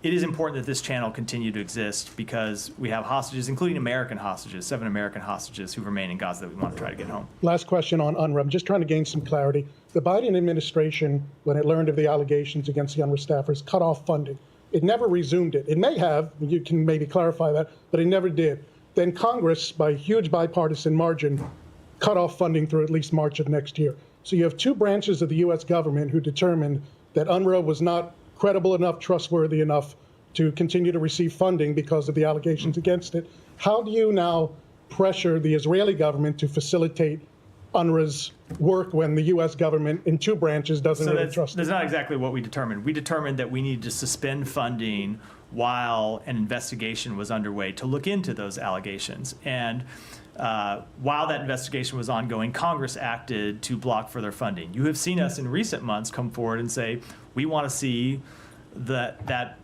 it is important that this channel continue to exist because we have hostages, including American hostages, 7 American hostages who remain in Gaza that we want to try to get home. Last question on UNRWA. I'm just trying to gain some clarity. The Biden administration, when it learned of the allegations against the UNRWA staffers, cut off funding. It never resumed it. It may have, you can maybe clarify that, but it never did. Then Congress, by huge bipartisan margin, cut off funding through at least March of next year. So you have 2 branches of the U.S. government who determined that UNRWA was not credible enough, trustworthy enough to continue to receive funding because of the allegations against it. How do you now pressure the Israeli government to facilitate UNRWA's work when the U.S. government in 2 branches doesn't really trust it? That's not exactly what we determined. We determined that we needed to suspend funding while an investigation was underway to look into those allegations. And while that investigation was ongoing, Congress acted to block further funding. You have seen us in recent months come forward and say, we want to see that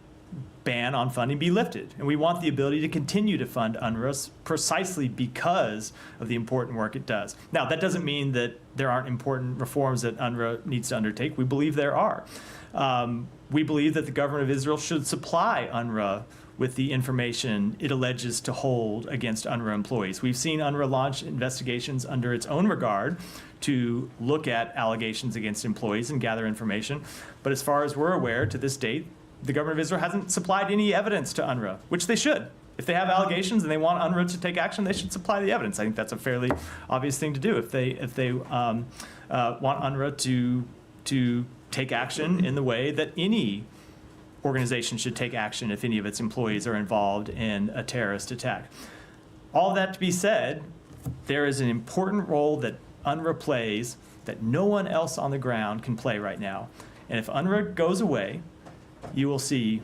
ban on funding be lifted. And we want the ability to continue to fund UNRWA precisely because of the important work it does. Now, that doesn't mean that there aren't important reforms that UNRWA needs to undertake. We believe there are. We believe that the government of Israel should supply UNRWA with the information it alleges to hold against UNRWA employees. We've seen UNRWA launch investigations under its own regard to look at allegations against employees and gather information. But as far as we're aware, to this date, the government of Israel hasn't supplied any evidence to UNRWA, which they should. If they have allegations and they want UNRWA to take action, they should supply the evidence. I think that's a fairly obvious thing to do. If they want UNRWA to take action in the way that any organization should take action if any of its employees are involved in a terrorist attack. All of that to be said, there is an important role that UNRWA plays that no one else on the ground can play right now. And if UNRWA goes away, you will see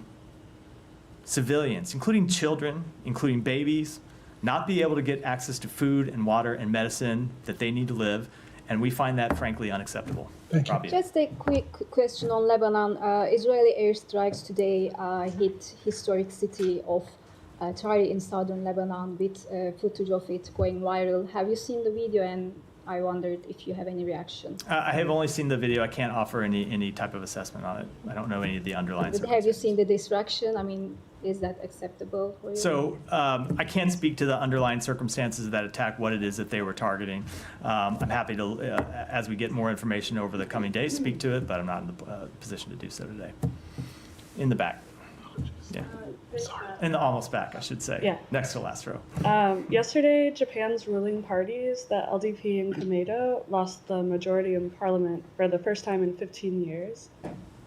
civilians, including children, including babies, not be able to get access to food and water and medicine that they need to live. And we find that, frankly, unacceptable. Rabia. Just a quick question on Lebanon. Israeli airstrikes today hit historic city of Tari in southern Lebanon with footage of it going viral. Have you seen the video? And I wondered if you have any reaction. I have only seen the video. I can't offer any type of assessment on it. I don't know any of the underlying But have you seen the destruction? I mean, is that acceptable for you? So I can't speak to the underlying circumstances of that attack, what it is that they were targeting. I'm happy to, as we get more information over the coming days, speak to it, but I'm not in the position to do so today. In the back. Yeah. In the almost back, I should say. Yeah. Next to last row. Yesterday, Japan's ruling parties, the LDP and Komeito, lost the majority in parliament for the first time in 15 years.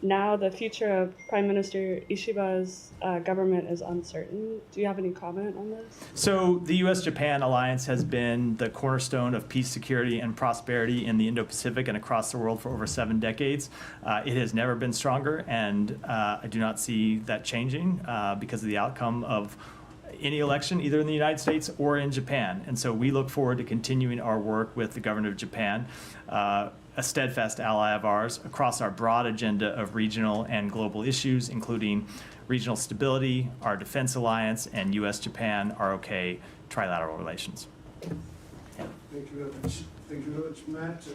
Now the future of Prime Minister Ishiba's government is uncertain. Do you have any comment on this? So the USJapan Alliance has been the cornerstone of peace, security, and prosperity in the Indo-Pacific and across the world for over 7 decades. It has never been stronger, and I do not see that changing because of the outcome of any election, either in the United States or in Japan. And so we look forward to continuing our work with the government of Japan, a steadfast ally of ours, across our broad agenda of regional and global issues, including regional stability, our defense alliance, and U.S.-Japan ROK trilateral relations. Thank you very much. Thank you very much, Matt.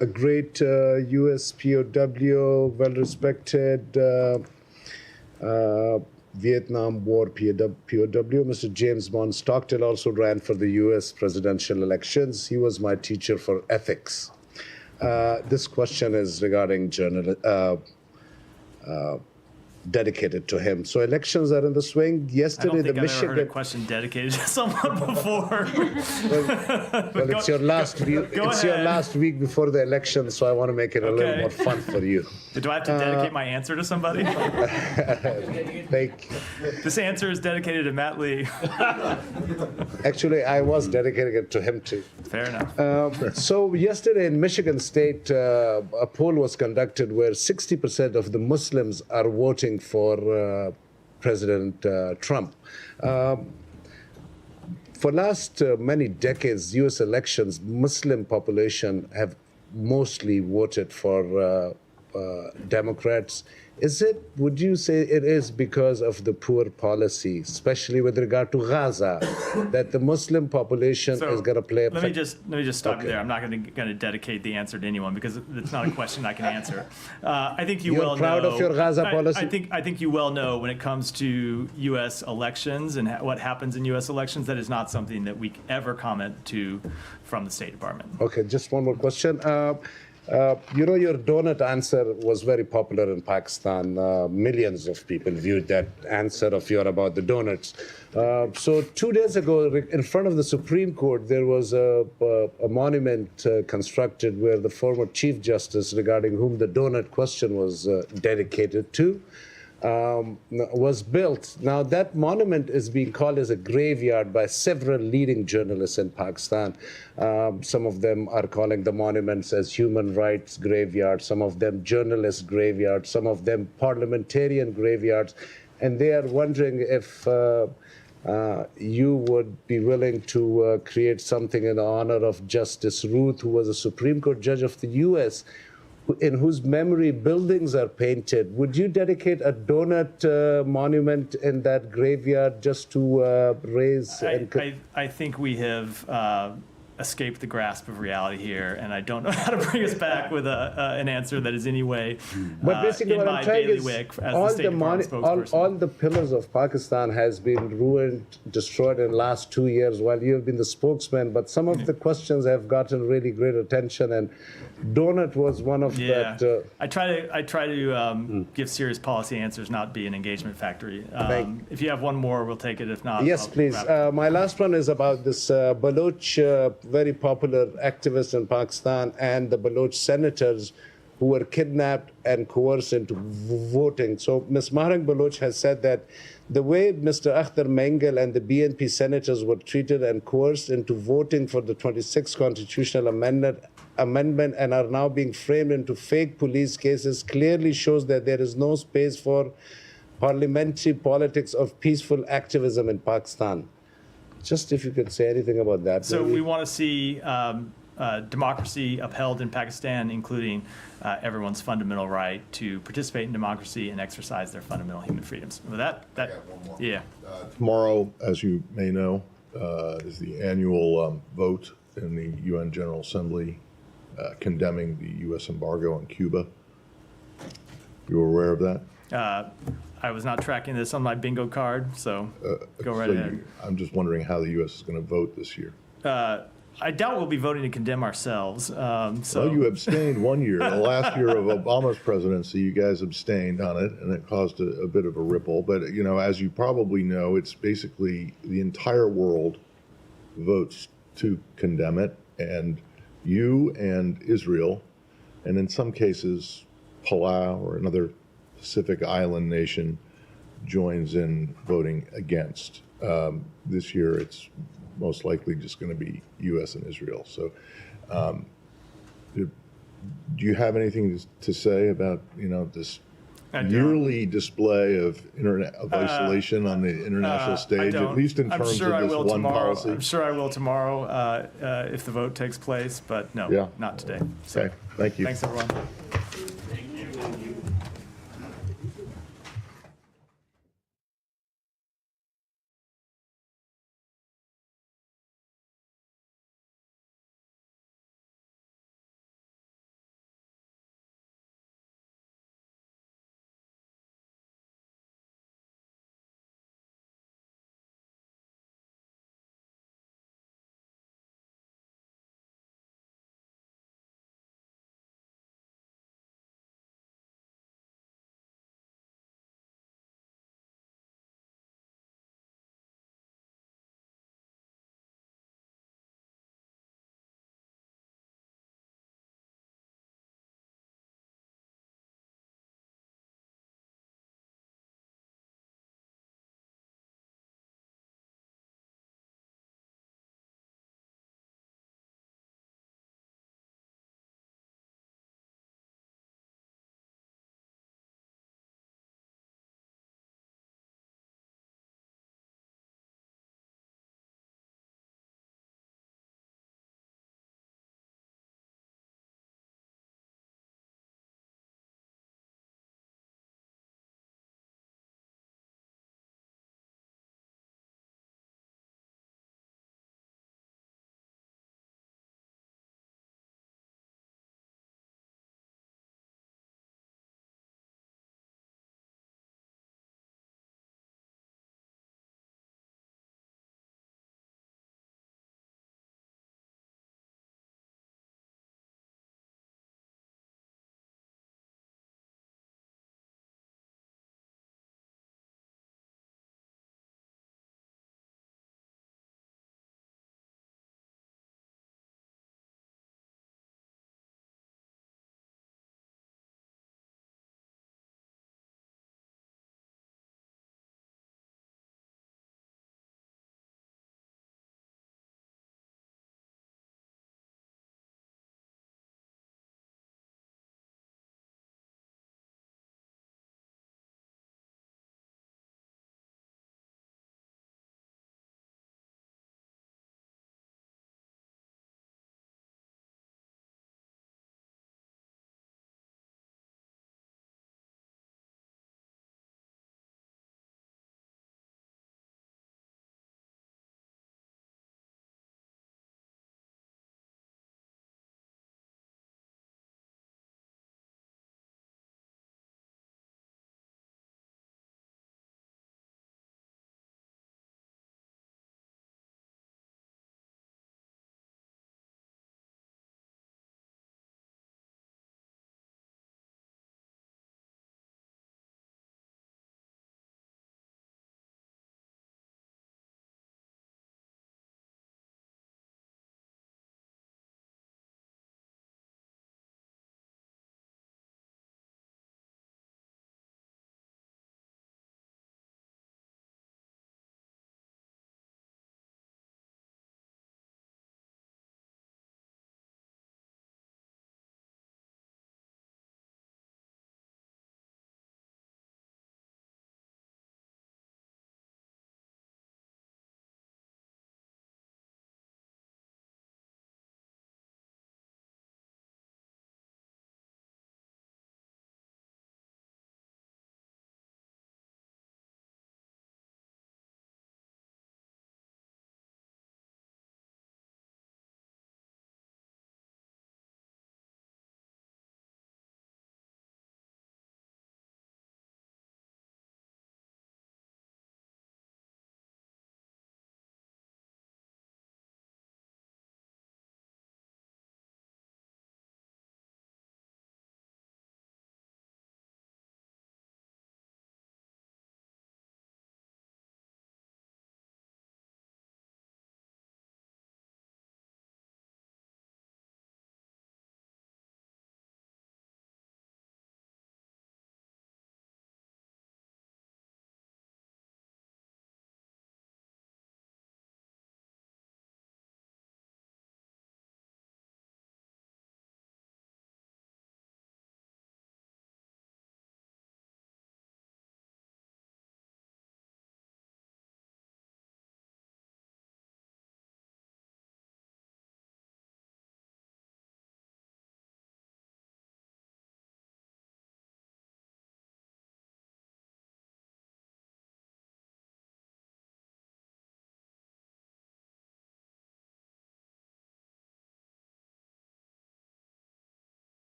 A great U.S. POW, well-respected Vietnam War POW. Mr. James Bond Stockdale also ran for the U.S. presidential elections. He was my teacher for ethics. This question is regarding dedicated to him. So elections are in the swing. Yesterday, the Michigan. I've never heard a question dedicated to someone before. Well, it's your last week. It's your last week before the election, so I want to make it a little more fun for you. Do I have to dedicate my answer to somebody? This answer is dedicated to Matt Lee. Actually, I was dedicating it to him too. Fair enough. So yesterday in Michigan State, a poll was conducted where 60% of the Muslims are voting for President Trump. For last many decades, U.S. elections, Muslim population have mostly voted for Democrats. Would you say it is because of the poor policy, especially with regard to Gaza, that the Muslim population is going to play a Let me just stop you there. I'm not going to dedicate the answer to anyone because it's not a question I can answer. I think you well know. You're proud of your Gaza policy? I think you well know when it comes to U.S. elections and what happens in U.S. elections, that is not something that we ever comment to from the State Department. Okay, just one more question. Your donut answer was very popular in Pakistan. Millions of people viewed that answer of yours about the donuts. So 2 days ago, in front of the Supreme Court, there was a monument constructed where the former Chief Justice, regarding whom the donut question was dedicated to, was built. Now, that monument is being called as a graveyard by several leading journalists in Pakistan. Some of them are calling the monuments as human rights graveyards, some of them journalist graveyards, some of them parliamentarian graveyards. And they are wondering if you would be willing to create something in honor of Justice Ruth, who was a Supreme Court judge of the U.S., in whose memory buildings are painted. Would you dedicate a donut monument in that graveyard just to raise? I think we have escaped the grasp of reality here, and I don't know how to bring us back with an answer that is any way But basically in what my I'm saying is bailiwick as the State Department spokesperson. all the pillars of Pakistan has been ruined, destroyed in the last 2 years while you have been the spokesman, but some of the questions have gotten really great attention, and donut was one of that. I try to give serious policy answers, not be an engagement factory. If you have one more, we'll take it. If not, Yes, please. My last one is about this Baloch, very popular activist in Pakistan, and the Baloch senators who were kidnapped and coerced into voting. So Ms. Mahrang Baloch has said that the way Mr. Akhtar Mengal and the BNP senators were treated and coerced into voting for the 26th constitutional amendment and are now being framed into fake police cases clearly shows that there is no space for parliamentary politics of peaceful activism in Pakistan. Just if you could say anything about that. So maybe. we want to see democracy upheld in Pakistan, including everyone's fundamental right to participate in democracy and exercise their fundamental human freedoms. With that, yeah. Tomorrow, as you may know, is the annual vote in the UN General Assembly condemning the U.S. embargo on Cuba. You were aware of that? I was not tracking this on my bingo card, so go right ahead. I'm just wondering how the U.S. is going to vote this year. I doubt we'll be voting to condemn ourselves. Well, you abstained one year. The last year of Obama's presidency, you guys abstained on it, and it caused a bit of a ripple. But, you know, as you probably know, it's basically the entire world votes to condemn it, and you and Israel, and in some cases, Palau or another Pacific island nation joins in voting against. This year, it's most likely just going to be U.S. and Israel. So, do you have anything to say about, you know, this yearly display of isolation on the international stage, at least in terms of this one policy? I'm sure I will tomorrow if the vote takes place, but no, not today. So, okay, thank you. Thanks, everyone.